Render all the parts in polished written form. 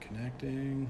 Connecting.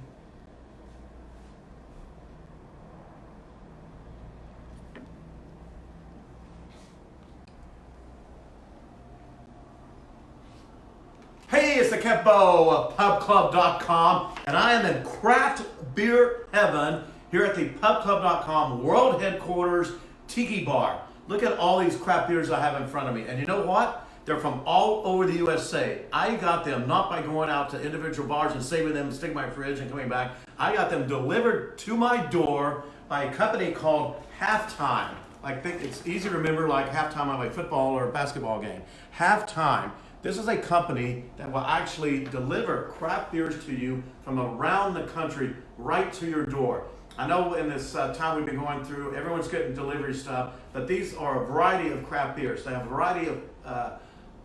Hey, it's the Kempo of PubClub.com, and I am in craft beer heaven here at the PubClub.com world headquarters tiki bar. Look at all these craft beers I have in front of me, and you know what? They're from all over the USA. I got them not by going out to individual bars and saving them, sticking in my fridge and coming back. I got them delivered to my door by a company called Half Time. I think it's easy to remember, like halftime of a football or basketball game. Half Time. This is a company that will actually deliver craft beers to you from around the country right to your door. I know in this time we've been going through, everyone's getting delivery stuff, but these are a variety of craft beers. They have a variety of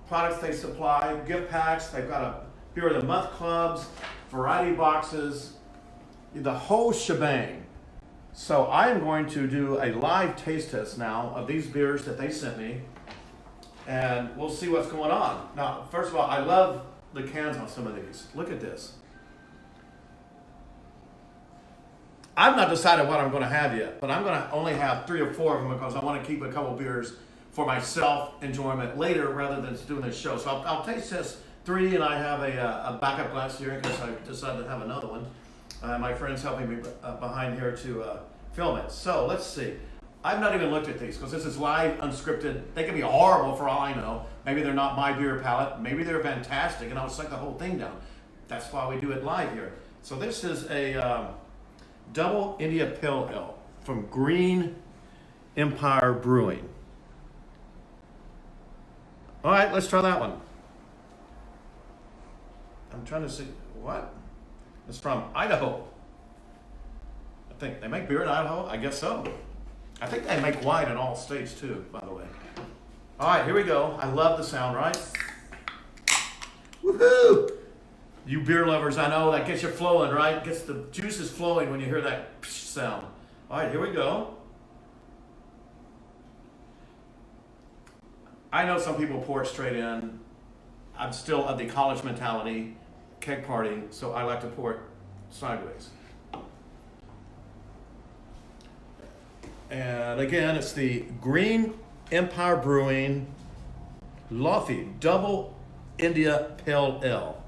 products they supply, gift packs. They've got a Beer of the Month clubs, variety boxes, the whole shebang. So I am going to do a live taste test now of these beers that they sent me, and we'll see what's going on. Now, first of all, I love the cans on some of these. Look at this. I've not decided what I'm going to have yet, but I'm going to only have 3 or 4 of them because I want to keep a couple beers for myself enjoyment later rather than doing this show. So I'll taste test 3, and I have a backup glass here in case I decide to have another one. My friend's helping me behind here to film it. So let's see. I've not even looked at these because this is live, unscripted. They can be horrible for all I know. Maybe they're not my beer palate. Maybe they're fantastic, and I'll suck the whole thing down. That's why we do it live here. So this is a double India Pale Ale from Green Empire Brewing. All right, let's try that one. I'm trying to see, what? It's from Idaho. I think they make beer in Idaho? I guess so. I think they make wine in all states too, by the way. All right, here we go. I love the sound, right? Woohoo! You beer lovers, I know that gets you flowing, right? Gets the juices flowing when you hear that psh sound. All right, here we go. I know some people pour it straight in. I'm still of the college mentality, keg party, so I like to pour it sideways. And again, it's the Green Empire Brewing Lofty Double India Pale Ale.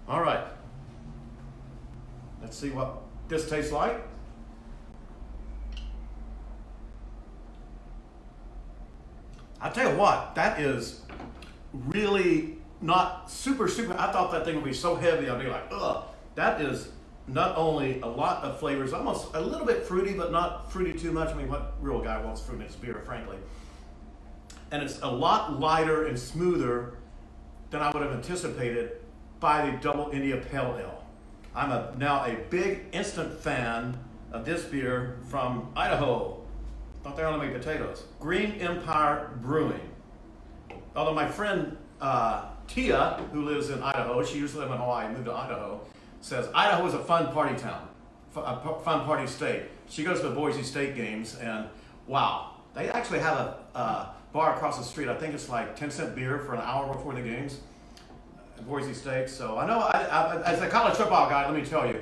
All right. Let's see what this tastes like. I'll tell you what, that is really not super. I thought that thing would be so heavy, I'd be like, ugh. That is not only a lot of flavors, almost a little bit fruity, but not fruity too much. I mean, what real guy wants fruit in his beer, frankly? And it's a lot lighter and smoother than I would have anticipated by the Double India Pale Ale. I'm now a big instant fan of this beer from Idaho. Thought they only make potatoes. Green Empire Brewing. Although my friend Tia, who lives in Idaho, she used to live in Hawaii, moved to Idaho, says Idaho is a fun party town, a fun party state. She goes to the Boise State games, and wow, they actually have a bar across the street. I think it's like 10-cent beer for an hour before the games at Boise State. So I know, as a college football guy, let me tell you,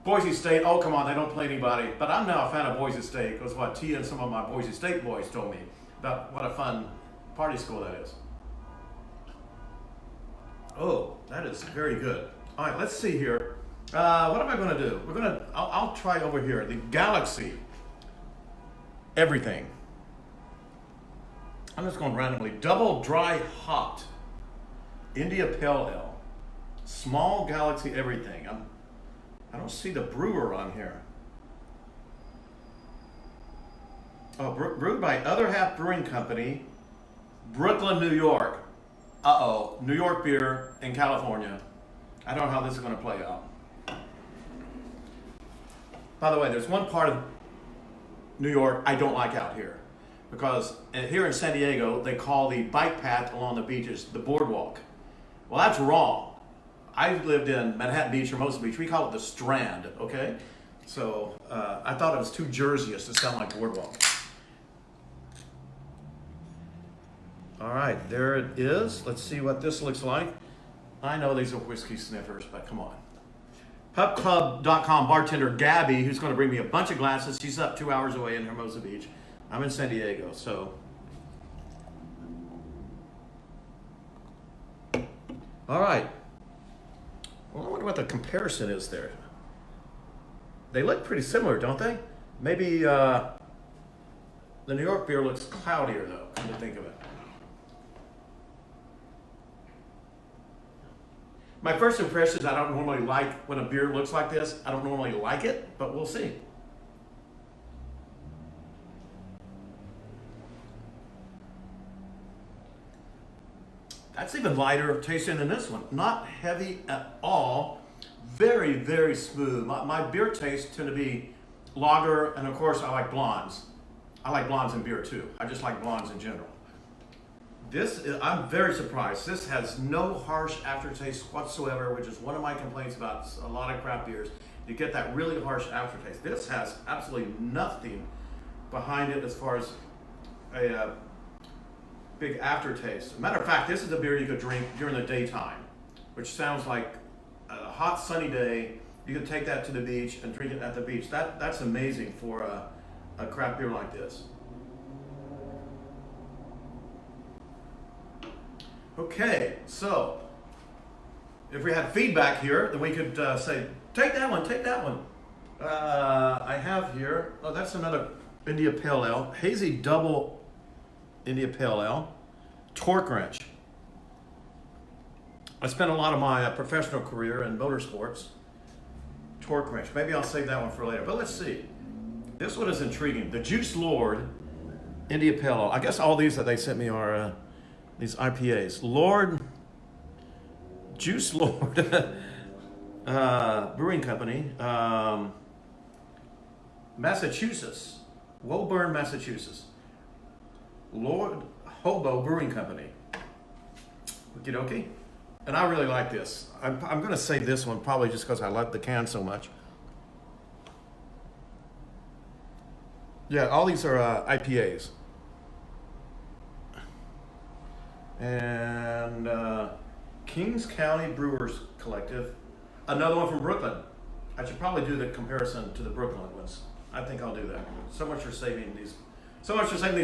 Boise State, oh come on, they don't play anybody. But I'm now a fan of Boise State because what Tia and some of my Boise State boys told me about what a fun party school that is. Oh, that is very good. All right, let's see here. What am I going to do? I'll try over here, the Galaxy Everything. I'm just going randomly. Double Dry Hot India Pale Ale. Small Galaxy Everything. I don't see the brewer on here. Oh, brewed by Other Half Brewing Company, Brooklyn, New York. Uh-oh, New York beer in California. I don't know how this is going to play out. By the way, there's one part of New York I don't like out here. Because here in San Diego, they call the bike path along the beaches the boardwalk. Well, that's wrong. I've lived in Manhattan Beach or Mosel Beach. We call it the Strand, okay? So I thought it was too Jersey-ish to sound like boardwalk. All right, there it is. Let's see what this looks like. I know these are whiskey sniffers, but come on. PubClub.com bartender Gabby, who's going to bring me a bunch of glasses. She's up 2 hours away in Hermosa Beach. I'm in San Diego, so. All right. Well, I wonder what the comparison is there. They look pretty similar, don't they? Maybe the New York beer looks cloudier, though, come to think of it. My first impression is I don't normally like when a beer looks like this. I don't normally like it, but we'll see. That's even lighter tasting than this one. Not heavy at all. Very, very smooth. My beer tastes tend to be lager, and of course I like blondes. I like blondes in beer too. I just like blondes in general. I'm very surprised. This has no harsh aftertaste whatsoever, which is one of my complaints about a lot of craft beers. You get that really harsh aftertaste. This has absolutely nothing behind it as far as a big aftertaste. Matter of fact, this is a beer you could drink during the daytime, which sounds like a hot sunny day. You could take that to the beach and drink it at the beach. That's amazing for a craft beer like this. Okay, so if we had feedback here, then we could say, take that one, take that one. I have here, oh, that's another India Pale Ale, Hazy Double India Pale Ale, Torque Wrench. I spent a lot of my professional career in motorsports. Torque Wrench, maybe I'll save that one for later, but let's see. This one is intriguing. The Juice Lord India Pale Ale. I guess all these that they sent me are these IPAs. Lord, Juice Lord Brewing Company, Massachusetts, Woburn, Massachusetts. Lord Hobo Brewing Company. Okie dokie. And I really like this. I'm going to save this one probably just because I like the can so much. Yeah, all these are IPAs. And Kings County Brewers Collective. Another one from Brooklyn. I should probably do the comparison to the Brooklyn ones. I think I'll do that. So much for saving these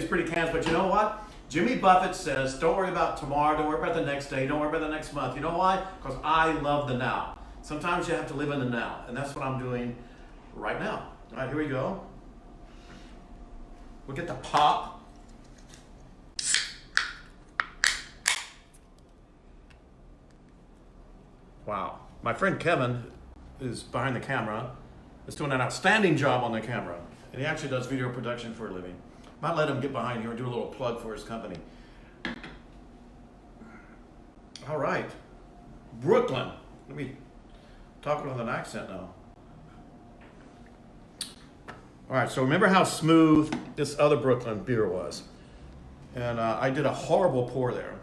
pretty cans, but you know what? Jimmy Buffett says, don't worry about tomorrow, don't worry about the next day, don't worry about the next month. You know why? Because I love the now. Sometimes you have to live in the now, and that's what I'm doing right now. All right, here we go. We'll get the pop. Wow. My friend Kevin is behind the camera, is doing an outstanding job on the camera. And he actually does video production for a living. Might let him get behind here and do a little plug for his company. All right. Brooklyn. Let me talk with an accent now. All right, so remember how smooth this other Brooklyn beer was. And I did a horrible pour there.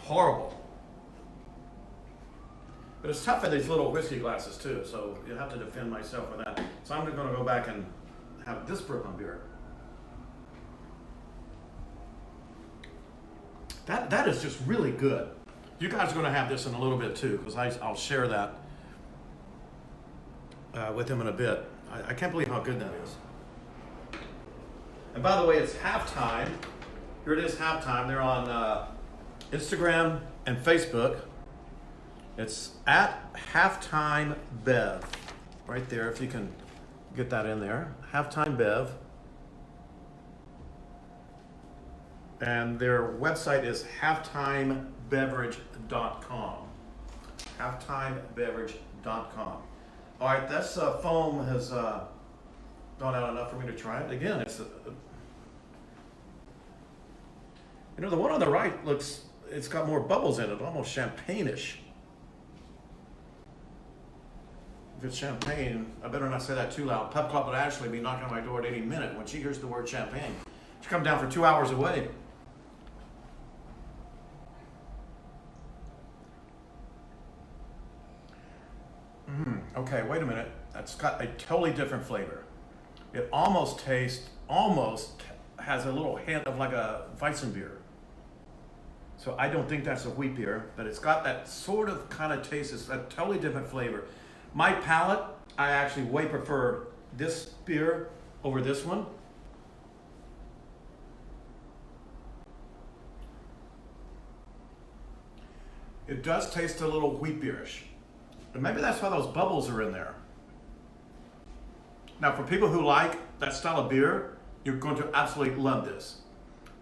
Horrible. But it's tough in these little whiskey glasses too, so you have to defend myself with that. So I'm going to go back and have this Brooklyn beer. That is just really good. You guys are going to have this in a little bit too, because I'll share that with him in a bit. I can't believe how good that is. And by the way, it's halftime. Here it is, halftime. They're on Instagram and Facebook. It's at Half Time Bev, right there, if you can get that in there. Half Time Bev. And their website is halftimebeverage.com. Halftimebeverage.com. All right, this foam has gone out enough for me to try it. Again, it's the one on the right it's got more bubbles in it, almost champagne-ish. If it's champagne, I better not say that too loud. Pub Club would actually be knocking on my door at any minute when she hears the word champagne. She come down for 2 hours away. Okay, wait a minute. That's got a totally different flavor. It almost has a little hint of like a Weizen beer. So I don't think that's a wheat beer, but it's got that sort of kind of taste. It's a totally different flavor. My palate, I actually way prefer this beer over this one. It does taste a little wheat beerish. And maybe that's why those bubbles are in there. Now for people who like that style of beer, you're going to absolutely love this.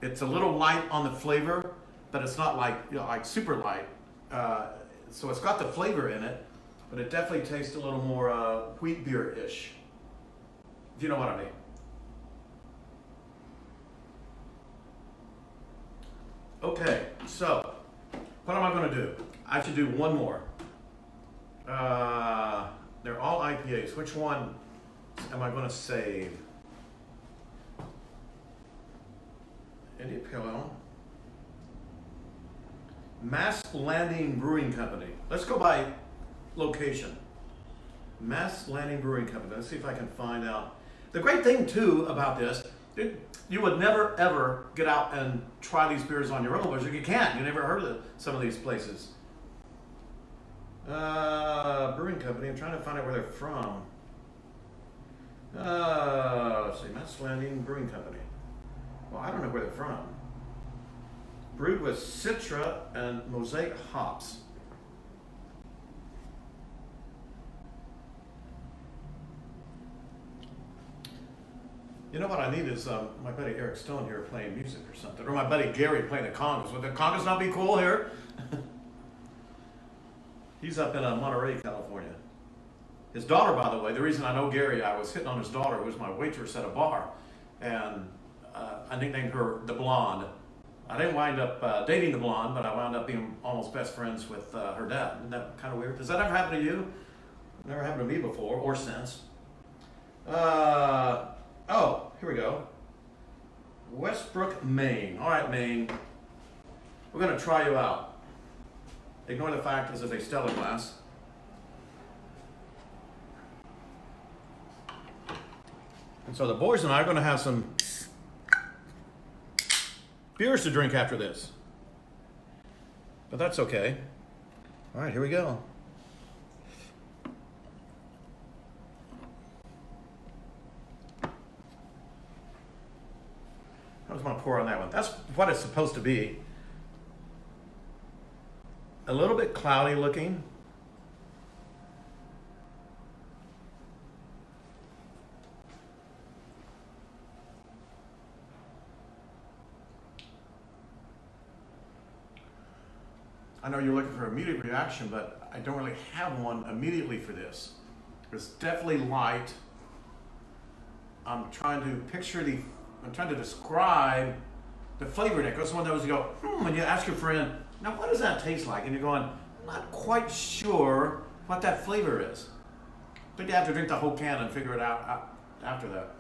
It's a little light on the flavor, but it's not like, like super light. So it's got the flavor in it, but it definitely tastes a little more wheat beer-ish, if you know what I mean. Okay, so what am I going to do? I should do one more. They're all IPAs. Which one am I going to save? India Pale Ale. Mass Landing Brewing Company. Let's go by location. Mass Landing Brewing Company. Let's see if I can find out. The great thing too about this, you would never ever get out and try these beers on your own, because you can't. You never heard of some of these places. Brewing Company. I'm trying to find out where they're from. Let's see. Mass Landing Brewing Company. Well, I don't know where they're from. Brewed with Citra and Mosaic hops. You know what I need is my buddy Eric Stone here playing music or something, or my buddy Gary playing the congas. Would the congas not be cool here? He's up in Monterey, California. His daughter, by the way, the reason I know Gary, I was hitting on his daughter, who was my waitress at a bar, and I nicknamed her the Blonde. I didn't wind up dating the Blonde, but I wound up being almost best friends with her dad. Isn't that kind of weird? Does that ever happen to you? Never happened to me before, or since. Oh, here we go. Westbrook, Maine. All right, Maine. We're going to try you out. Ignore the fact this is a Stella glass. And so the boys and I are going to have some beers to drink after this. But that's okay. All right, here we go. I was going to pour on that one. That's what it's supposed to be. A little bit cloudy looking. I know you're looking for immediate reaction, but I don't really have one immediately for this. It's definitely light. I'm trying to describe the flavor in it. It's one of those you go, when you ask your friend, now what does that taste like? And you're going, I'm not quite sure what that flavor is. But you have to drink the whole can and figure it out after that.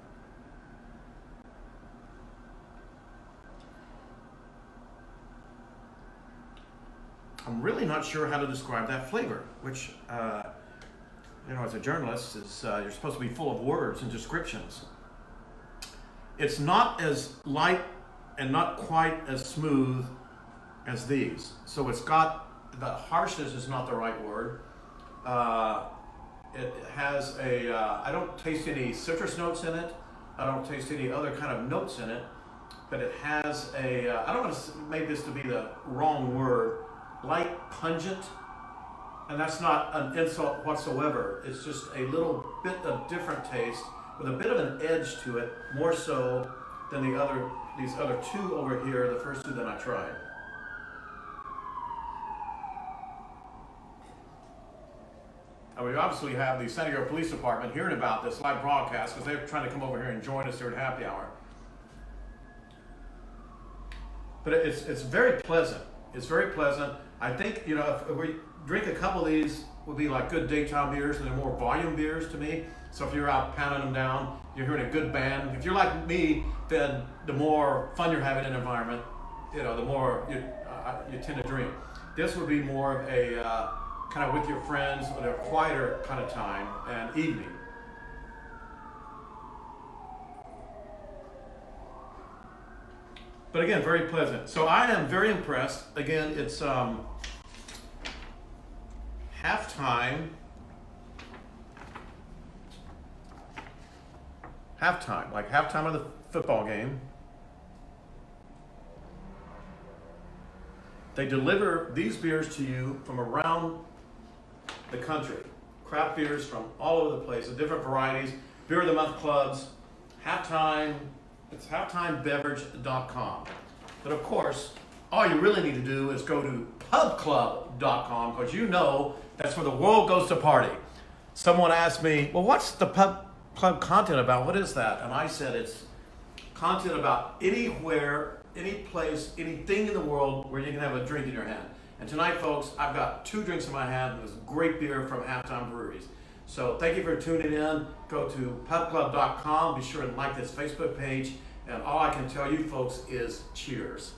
I'm really not sure how to describe that flavor, which, as a journalist, you're supposed to be full of words and descriptions. It's not as light and not quite as smooth as these. So it's got, the harshness is not the right word. It has I don't taste any citrus notes in it. I don't taste any other kind of notes in it. But it has I don't want to make this to be the wrong word, light pungent. And that's not an insult whatsoever. It's just a little bit of different taste with a bit of an edge to it, more so than these other two over here, the first two that I tried. And we obviously have the San Diego Police Department hearing about this live broadcast because they're trying to come over here and join us here at happy hour. But it's very pleasant. It's very pleasant. I think, if we drink a couple of these, would be like good daytime beers, and they're more volume beers to me. So if you're out pounding them down, you're hearing a good band. If you're like me, then the more fun you're having in an environment, the more you tend to drink. This would be more of a kind of with your friends at a quieter kind of time and evening. But again, very pleasant. So I am very impressed. Again, it's Half Time halftime, like halftime of the football game. They deliver these beers to you from around the country. Craft beers from all over the place, of different varieties, beer of the month clubs, halftime, it's halftimebeverage.com. But of course, all you really need to do is go to PubClub.com, because you know that's where the world goes to party. Someone asked me, well, what's the Pub Club content about? What is that? And I said it's content about anywhere, any place, anything in the world where you can have a drink in your hand. And tonight, folks, I've got 2 drinks in my hand. There's great beer from Halftime Breweries. So thank you for tuning in. Go to PubClub.com. Be sure and like this Facebook page. And all I can tell you, folks, is cheers.